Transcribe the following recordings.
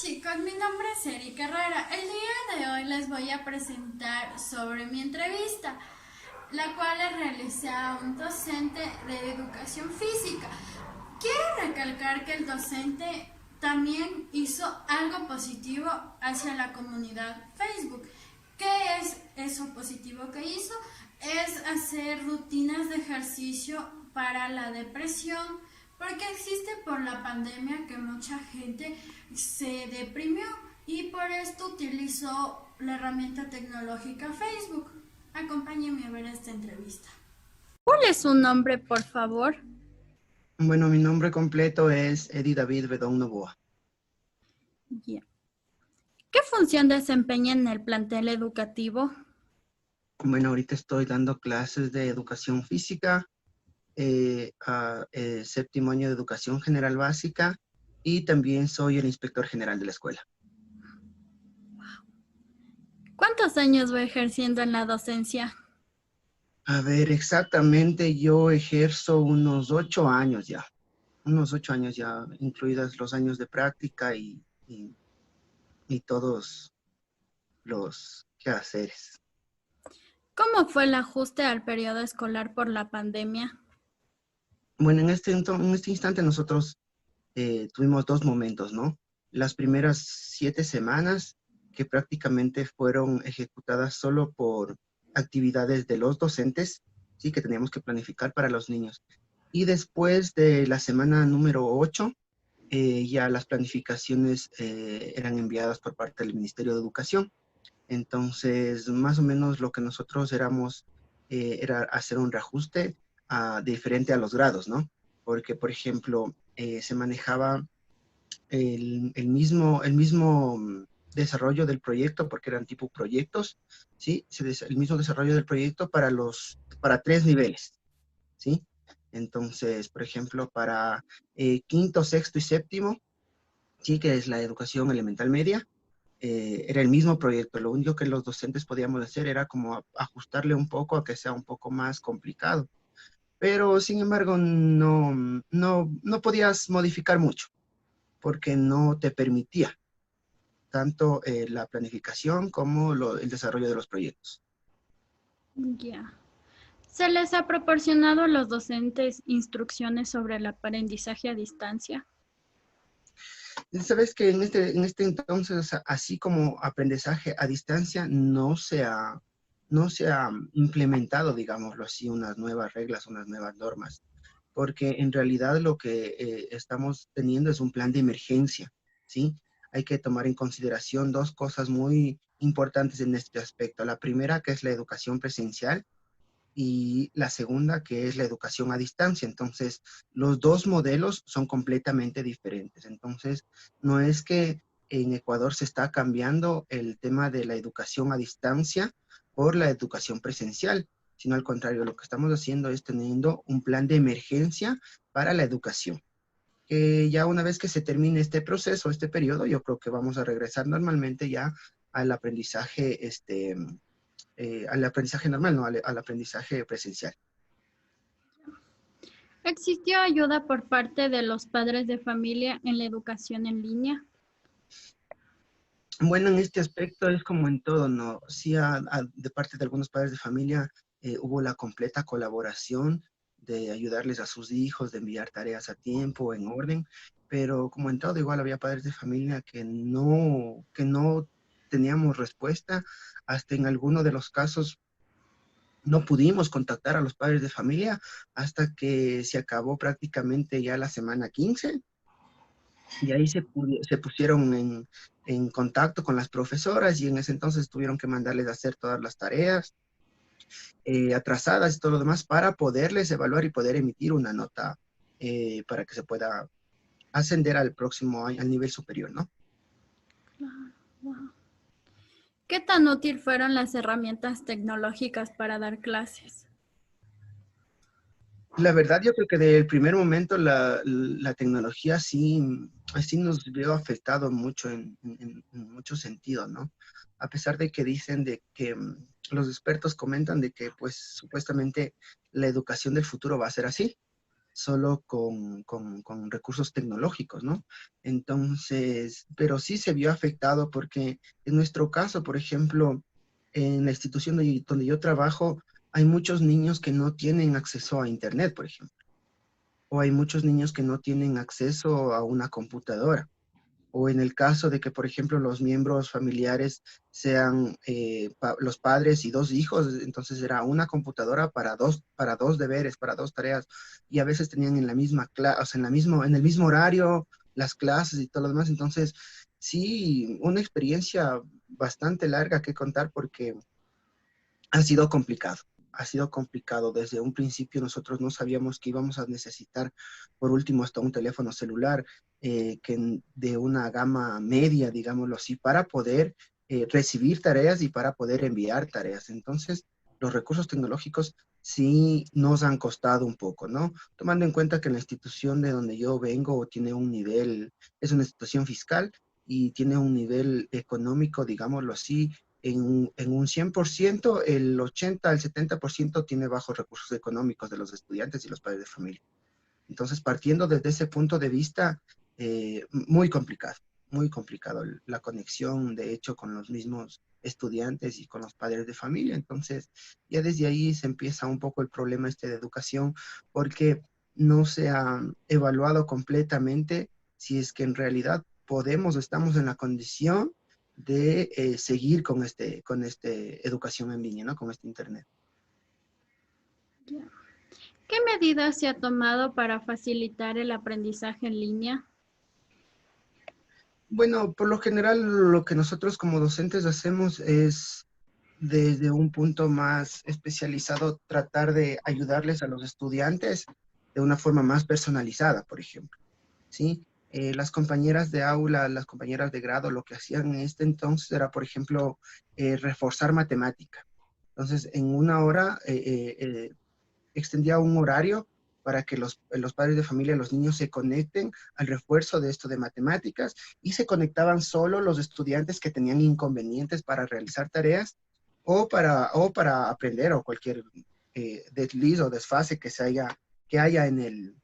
chicos, mi nombre es Erika Herrera. El día de hoy les voy a presentar sobre mi entrevista, la cual le realicé a un docente de educación física. Quiero recalcar que el docente también hizo algo positivo hacia la comunidad Facebook. ¿Qué es eso positivo que hizo? Es hacer rutinas de ejercicio para la depresión, porque existe por la pandemia que mucha gente se deprimió y por esto utilizó la herramienta tecnológica Facebook. Acompáñenme a ver esta entrevista. ¿Cuál es su nombre, por favor? Bueno, mi nombre completo es Eddie David Bedón Novoa. Yeah. ¿Qué función desempeña en el plantel educativo? Bueno, ahorita estoy dando clases de educación física, séptimo año de educación general básica y también soy el inspector general de la escuela. ¿Cuántos años va ejerciendo en la docencia? A ver, exactamente yo ejerzo unos 8 años ya, incluidas los años de práctica y todos los quehaceres. ¿Cómo fue el ajuste al periodo escolar por la pandemia? Bueno, en este instante nosotros tuvimos dos momentos, ¿no? Las primeras 7 semanas que prácticamente fueron ejecutadas solo por actividades de los docentes, sí, que teníamos que planificar para los niños. Y después de la semana número 8, ya las planificaciones eran enviadas por parte del Ministerio de Educación. Entonces, más o menos lo que nosotros era hacer un reajuste diferente a los grados, ¿no? Porque, por ejemplo, se manejaba el mismo desarrollo del proyecto, porque eran tipo proyectos, ¿sí? El mismo desarrollo del proyecto para 3 niveles, ¿sí? Entonces, por ejemplo, para quinto, sexto y séptimo, sí, que es la educación elemental media, era el mismo proyecto. Lo único que los docentes podíamos hacer era como ajustarle un poco a que sea un poco más complicado. Pero, sin embargo, no podías modificar mucho porque no te permitía tanto la planificación como el desarrollo de los proyectos. Ya. ¿Se les ha proporcionado a los docentes instrucciones sobre el aprendizaje a distancia? Sabes que en este entonces, así como aprendizaje a distancia, no se ha implementado, digámoslo así, unas nuevas reglas, unas nuevas normas, porque en realidad lo que estamos teniendo es un plan de emergencia, ¿sí? Hay que tomar en consideración dos cosas muy importantes en este aspecto. La primera, que es la educación presencial, y la segunda, que es la educación a distancia. Entonces, los dos modelos son completamente diferentes. Entonces, no es que en Ecuador se está cambiando el tema de la educación a distancia por la educación presencial, sino al contrario, lo que estamos haciendo es teniendo un plan de emergencia para la educación. Que ya una vez que se termine este proceso, este periodo, yo creo que vamos a regresar normalmente ya al aprendizaje, al aprendizaje normal, no al aprendizaje presencial. ¿Existió ayuda por parte de los padres de familia en la educación en línea? Bueno, en este aspecto es como en todo, ¿no? Sí, de parte de algunos padres de familia hubo la completa colaboración de ayudarles a sus hijos, de enviar tareas a tiempo, en orden, pero como en todo, igual había padres de familia que no teníamos respuesta. Hasta en alguno de los casos no pudimos contactar a los padres de familia hasta que se acabó prácticamente ya la semana 15 y ahí se pusieron en contacto con las profesoras y en ese entonces tuvieron que mandarles a hacer todas las tareas atrasadas y todo lo demás para poderles evaluar y poder emitir una nota para que se pueda ascender al próximo año, al nivel superior, ¿no? Wow. ¿Qué tan útil fueron las herramientas tecnológicas para dar clases? La verdad, yo creo que desde el primer momento la tecnología sí nos vio afectado mucho en muchos sentidos, ¿no? A pesar de que dicen de que los expertos comentan de que pues supuestamente la educación del futuro va a ser así, solo con recursos tecnológicos, ¿no? Entonces, pero sí se vio afectado porque en nuestro caso, por ejemplo, en la institución donde yo trabajo, hay muchos niños que no tienen acceso a Internet, por ejemplo, o hay muchos niños que no tienen acceso a una computadora. O en el caso de que, por ejemplo, los miembros familiares sean los padres y dos hijos, entonces era una computadora para dos deberes, para dos tareas, y a veces tenían en la misma clase, o sea, en el mismo horario, las clases y todo lo demás. Entonces, sí, una experiencia bastante larga que contar porque ha sido complicado. Ha sido complicado. Desde un principio nosotros no sabíamos que íbamos a necesitar, por último, hasta un teléfono celular de una gama media, digámoslo así, para poder recibir tareas y para poder enviar tareas. Entonces, los recursos tecnológicos sí nos han costado un poco, ¿no? Tomando en cuenta que la institución de donde yo vengo tiene un nivel, es una institución fiscal y tiene un nivel económico, digámoslo así, en un 100%, el 80 al 70% tiene bajos recursos económicos de los estudiantes y los padres de familia. Entonces, partiendo desde ese punto de vista, muy complicado la conexión, de hecho, con los mismos estudiantes y con los padres de familia. Entonces, ya desde ahí se empieza un poco el problema este de educación, porque no se ha evaluado completamente si es que en realidad podemos o estamos en la condición de seguir con este educación en línea, ¿no? Con este internet. ¿Qué medidas se ha tomado para facilitar el aprendizaje en línea? Bueno, por lo general lo que nosotros como docentes hacemos es desde un punto más especializado tratar de ayudarles a los estudiantes de una forma más personalizada, por ejemplo, ¿sí? Las compañeras de aula, las compañeras de grado, lo que hacían en este entonces era, por ejemplo, reforzar matemática. Entonces, en una hora extendía un horario para que los padres de familia, los niños se conecten al refuerzo de esto de matemáticas y se conectaban solo los estudiantes que tenían inconvenientes para realizar tareas o para aprender o cualquier desliz o desfase que haya en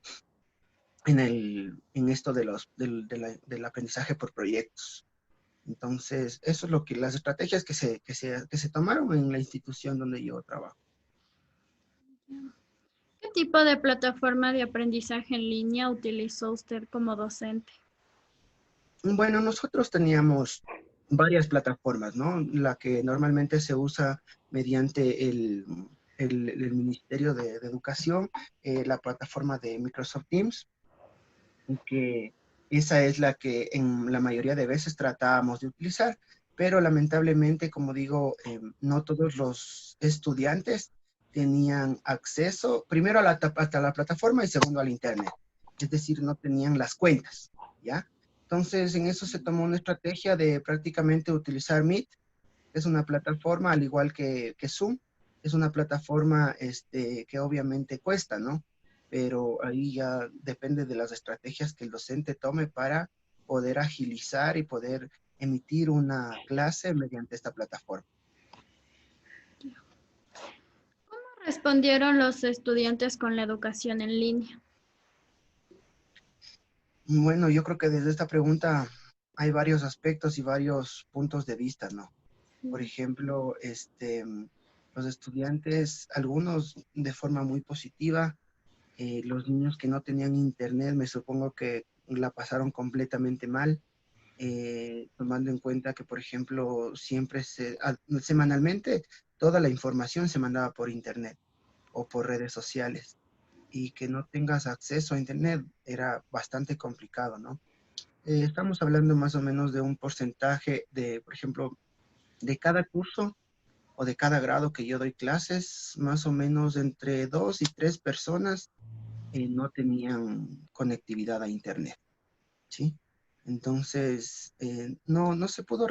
esto del aprendizaje por proyectos. Entonces, eso es lo que las estrategias que se tomaron en la institución donde yo trabajo. ¿Qué tipo de plataforma de aprendizaje en línea utilizó usted como docente? Bueno, nosotros teníamos varias plataformas, ¿no? La que normalmente se usa mediante el Ministerio de Educación, la plataforma de Microsoft Teams, que esa es la que en la mayoría de veces tratábamos de utilizar, pero lamentablemente, como digo, no todos los estudiantes tenían acceso, primero a hasta la plataforma y segundo al Internet, es decir, no tenían las cuentas, ¿ya? Entonces, en eso se tomó una estrategia de prácticamente utilizar Meet, es una plataforma, al igual que Zoom, es una plataforma que obviamente cuesta, ¿no? Pero ahí ya depende de las estrategias que el docente tome para poder agilizar y poder emitir una clase mediante esta plataforma. ¿Respondieron los estudiantes con la educación en línea? Bueno, yo creo que desde esta pregunta hay varios aspectos y varios puntos de vista, ¿no? Por ejemplo, los estudiantes, algunos de forma muy positiva, los niños que no tenían internet, me supongo que la pasaron completamente mal, tomando en cuenta que, por ejemplo, semanalmente toda la información se mandaba por internet o por redes sociales y que no tengas acceso a internet era bastante complicado, ¿no? Estamos hablando más o menos de un porcentaje de, por ejemplo, de cada curso o de cada grado que yo doy clases, más o menos entre 2 y 3 personas no tenían conectividad a Internet, ¿sí? Entonces, no se pudo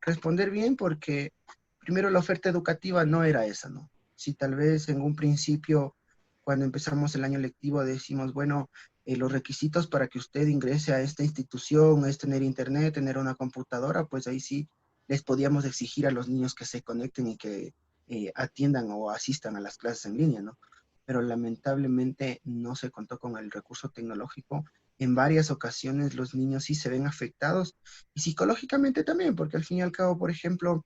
responder bien porque primero la oferta educativa no era esa, ¿no? Si tal vez en un principio, cuando empezamos el año lectivo, decimos, bueno, los requisitos para que usted ingrese a esta institución es tener internet, tener una computadora, pues ahí sí les podíamos exigir a los niños que se conecten y que atiendan o asistan a las clases en línea, ¿no? pero lamentablemente no se contó con el recurso tecnológico. En varias ocasiones los niños sí se ven afectados y psicológicamente también, porque al fin y al cabo, por ejemplo,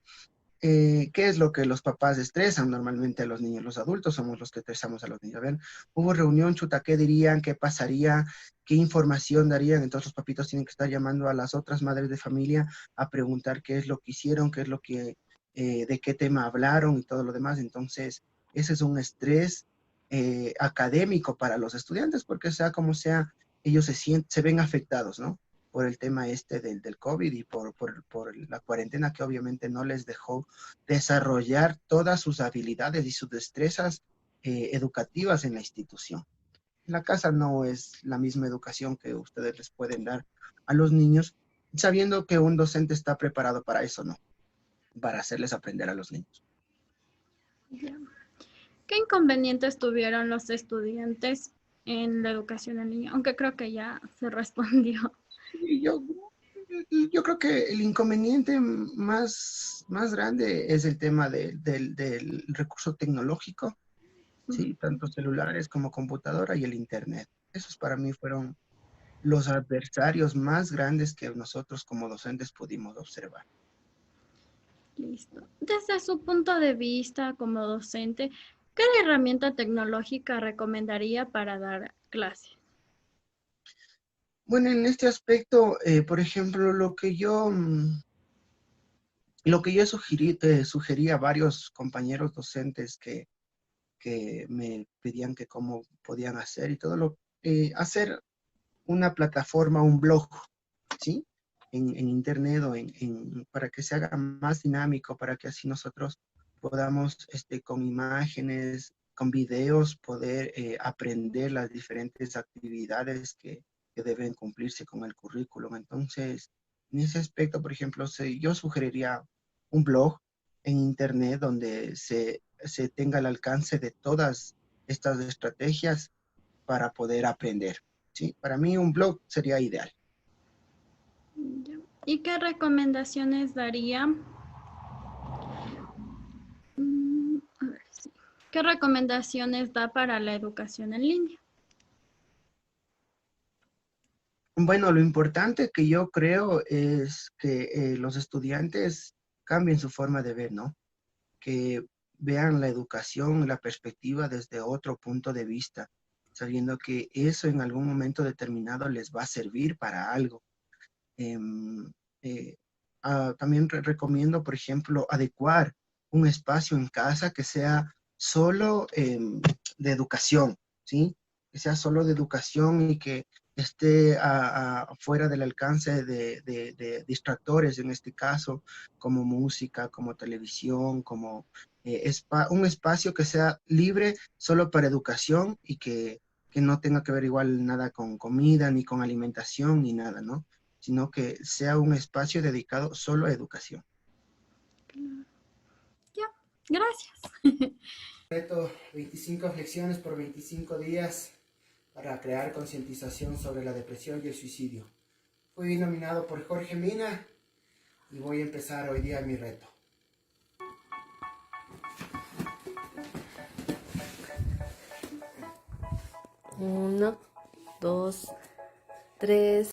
¿qué es lo que los papás estresan normalmente a los niños? Los adultos somos los que estresamos a los niños. Ven, hubo reunión, chuta, ¿qué dirían? ¿Qué pasaría? ¿Qué información darían? Entonces los papitos tienen que estar llamando a las otras madres de familia a preguntar qué es lo que hicieron, qué es lo que, de qué tema hablaron y todo lo demás. Entonces, ese es un estrés académico para los estudiantes, porque sea como sea, ellos se ven afectados, ¿no? Por el tema este del COVID y por la cuarentena que obviamente no les dejó desarrollar todas sus habilidades y sus destrezas educativas en la institución. En la casa no es la misma educación que ustedes les pueden dar a los niños, sabiendo que un docente está preparado para eso, ¿no? Para hacerles aprender a los niños. ¿Qué inconvenientes tuvieron los estudiantes en la educación en línea? Aunque creo que ya se respondió. Y yo creo que el inconveniente más grande es el tema del recurso tecnológico, ¿sí? Tanto celulares como computadora y el Internet. Esos para mí fueron los adversarios más grandes que nosotros como docentes pudimos observar. Listo. Desde su punto de vista como docente, ¿qué herramienta tecnológica recomendaría para dar clase? Bueno, en este aspecto, por ejemplo, lo que yo sugerí a varios compañeros docentes que me pedían que cómo podían hacer y todo hacer una plataforma, un blog, ¿sí? En internet o para que se haga más dinámico, para que así nosotros podamos, con imágenes, con videos, poder aprender las diferentes actividades que deben cumplirse con el currículum. Entonces, en ese aspecto, por ejemplo, yo sugeriría un blog en internet donde se tenga el alcance de todas estas estrategias para poder aprender. ¿Sí? Para mí un blog sería ideal. ¿Y qué recomendaciones daría? A ver, sí. ¿Qué recomendaciones da para la educación en línea? Bueno, lo importante que yo creo es que los estudiantes cambien su forma de ver, ¿no? Que vean la educación, la perspectiva desde otro punto de vista, sabiendo que eso en algún momento determinado les va a servir para algo. Em, eh, También recomiendo, por ejemplo, adecuar un espacio en casa que sea solo de educación, ¿sí? Que sea solo de educación y que esté fuera del alcance de distractores, en este caso, como música, como televisión, como un espacio que sea libre solo para educación y que no tenga que ver igual nada con comida, ni con alimentación, ni nada, ¿no? Sino que sea un espacio dedicado solo a educación. Ya, gracias. Reto 25 flexiones por 25 días para crear concientización sobre la depresión y el suicidio. Fui nominado por Jorge Mina y voy a empezar hoy día mi reto. 1, 2, 3,